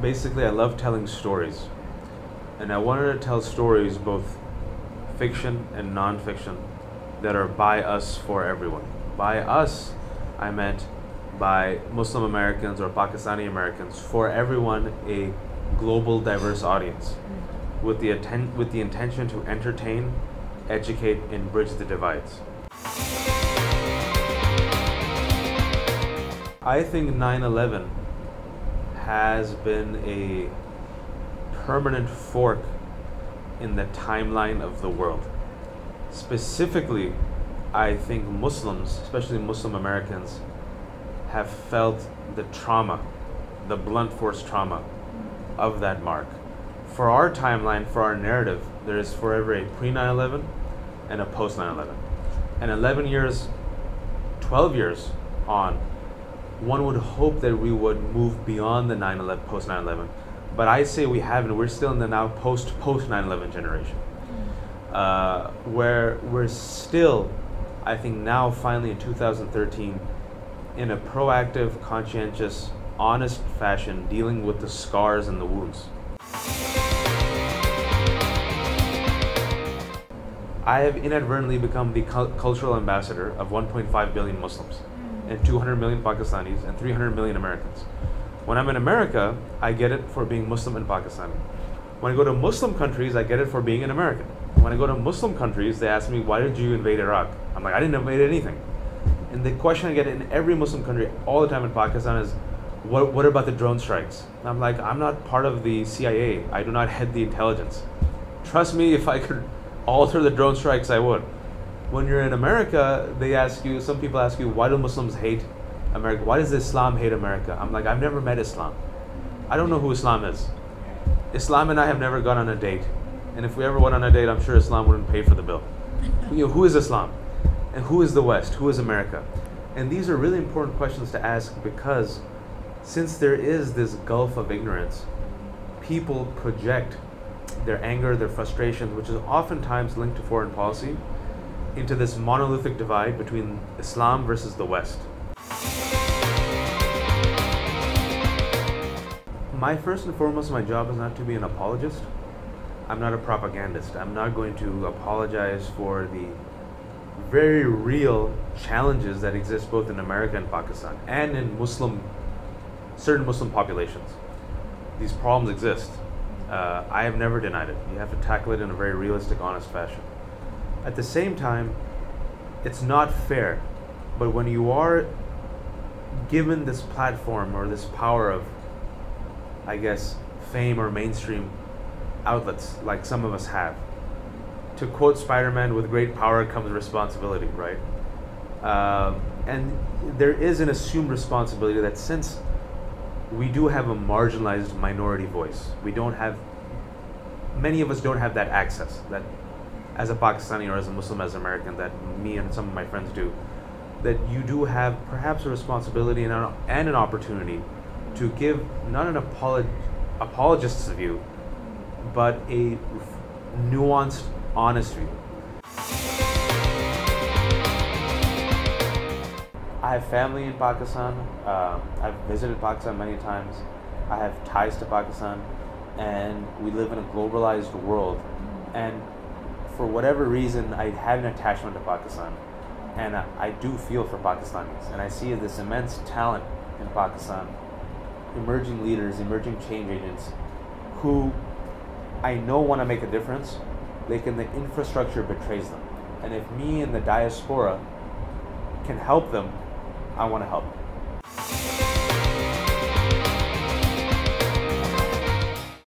Basically, I love telling stories, and I wanted to tell stories, both fiction and non-fiction, that are by us for everyone. By us, I meant by Muslim Americans or Pakistani Americans, for everyone, a global diverse audience, with the intention to entertain, educate, and bridge the divides. I think 9/11 has been a permanent fork in the timeline of the world. Specifically, I think Muslims, especially Muslim Americans, have felt the trauma, the blunt force trauma of that mark. For our timeline, for our narrative, there is forever a pre-9/11 and a post-9/11. And 11 years, 12 years on, one would hope that we would move beyond the 9/11, post-9/11. But I say we haven't. We're still in the now post-9/11 generation, where we're still, I think now finally in 2013, in a proactive, conscientious, honest fashion, dealing with the scars and the wounds. I have inadvertently become the cultural ambassador of 1.5 billion Muslims, and 200 million Pakistanis, and 300 million Americans. When I'm in America, I get it for being Muslim and Pakistani. When I go to Muslim countries, I get it for being an American. When I go to Muslim countries, they ask me, why did you invade Iraq? I'm like, I didn't invade anything. And the question I get in every Muslim country all the time in Pakistan is, what about the drone strikes? And I'm like, I'm not part of the CIA. I do not head the intelligence. Trust me, if I could alter the drone strikes, I would. When you're in America, they ask you, some people ask you, why do Muslims hate America? Why does Islam hate America? I'm like, I've never met Islam. I don't know who Islam is. Islam and I have never gone on a date. And if we ever went on a date, I'm sure Islam wouldn't pay for the bill. Who is Islam? And who is the West? Who is America? And these are really important questions to ask, because since there is this gulf of ignorance, people project their anger, their frustrations, which is oftentimes linked to foreign policy, into this monolithic divide between Islam versus the West. First and foremost, my job is not to be an apologist. I'm not a propagandist. I'm not going to apologize for the very real challenges that exist both in America and Pakistan, and in certain Muslim populations. These problems exist. I have never denied it. You have to tackle it in a very realistic, honest fashion. At the same time, it's not fair, but when you are given this platform or this power of, I guess, fame or mainstream outlets like some of us have, to quote Spider-Man, with great power comes responsibility, right? And there is an assumed responsibility that since we do have a marginalized minority voice, many of us don't have that access, that as a Pakistani or as a Muslim, as an American, that me and some of my friends do, that you do have perhaps a responsibility and an opportunity to give not an apologist's view, but a nuanced, honest view. I have family in Pakistan. I've visited Pakistan many times. I have ties to Pakistan, and we live in a globalized world. And for whatever reason, I have an attachment to Pakistan, and I do feel for Pakistanis, and I see this immense talent in Pakistan, emerging leaders, emerging change agents, who I know want to make a difference, like the infrastructure betrays them. And if me and the diaspora can help them, I want to help them.